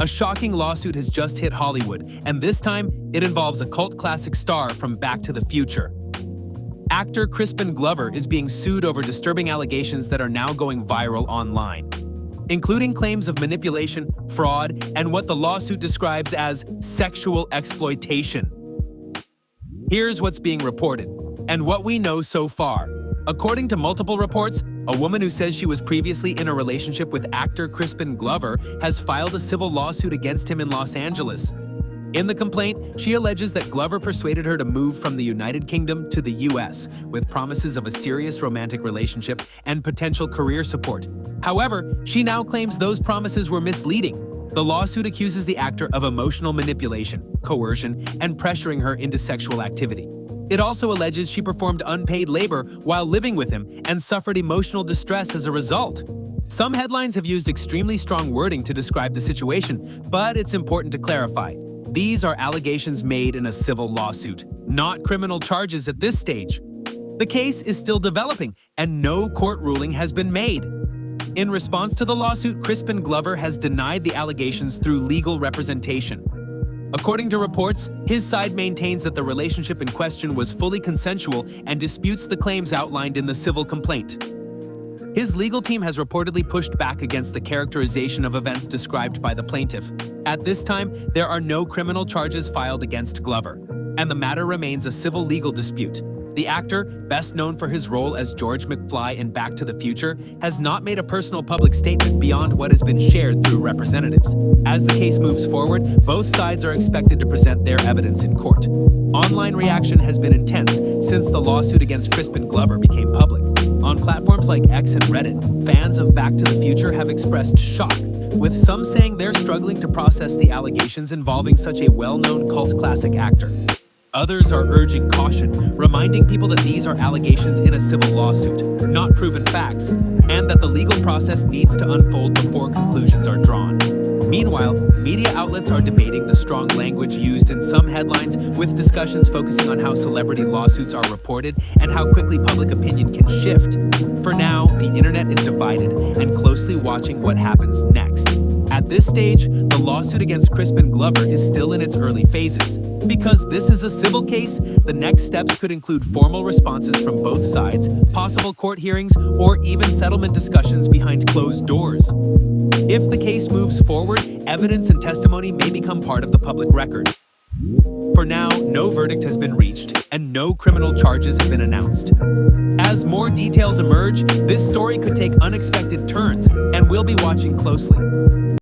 A shocking lawsuit has just hit Hollywood, and this time it involves a cult classic star from Back to the Future. Actor Crispin Glover is being sued over disturbing allegations that are now going viral online, including claims of manipulation, fraud, and what the lawsuit describes as sexual exploitation. Here's what's being reported, and what we know so far. According to multiple reports, a woman who says she was previously in a relationship with actor Crispin Glover has filed a civil lawsuit against him in Los Angeles. In the complaint, she alleges that Glover persuaded her to move from the United Kingdom to the US with promises of a serious romantic relationship and potential career support. However, she now claims those promises were misleading. The lawsuit accuses the actor of emotional manipulation, coercion, and pressuring her into sexual activity. It also alleges she performed unpaid labor while living with him and suffered emotional distress as a result. Some headlines have used extremely strong wording to describe the situation, but it's important to clarify. These are allegations made in a civil lawsuit, not criminal charges at this stage. The case is still developing, and no court ruling has been made. In response to the lawsuit, Crispin Glover has denied the allegations through legal representation. According to reports, his side maintains that the relationship in question was fully consensual and disputes the claims outlined in the civil complaint. His legal team has reportedly pushed back against the characterization of events described by the plaintiff. At this time, there are no criminal charges filed against Glover, and the matter remains a civil legal dispute. The actor, best known for his role as George McFly in Back to the Future, has not made a personal public statement beyond what has been shared through representatives. As the case moves forward, both sides are expected to present their evidence in court. Online reaction has been intense since the lawsuit against Crispin Glover became public. On platforms like X and Reddit, fans of Back to the Future have expressed shock, with some saying they're struggling to process the allegations involving such a well-known cult classic actor. Others are urging caution, reminding people that these are allegations in a civil lawsuit, not proven facts, and that the legal process needs to unfold before conclusions are drawn. Meanwhile, media outlets are debating the strong language used in some headlines, with discussions focusing on how celebrity lawsuits are reported and how quickly public opinion can shift. For now, the internet is divided and closely watching what happens next. At this stage, the lawsuit against Crispin Glover is still in its early phases. Because this is a civil case, the next steps could include formal responses from both sides, possible court hearings, or even settlement discussions behind closed doors. If the case moves forward, evidence and testimony may become part of the public record. For now, no verdict has been reached, and no criminal charges have been announced. As more details emerge, this story could take unexpected turns, and we'll be watching closely.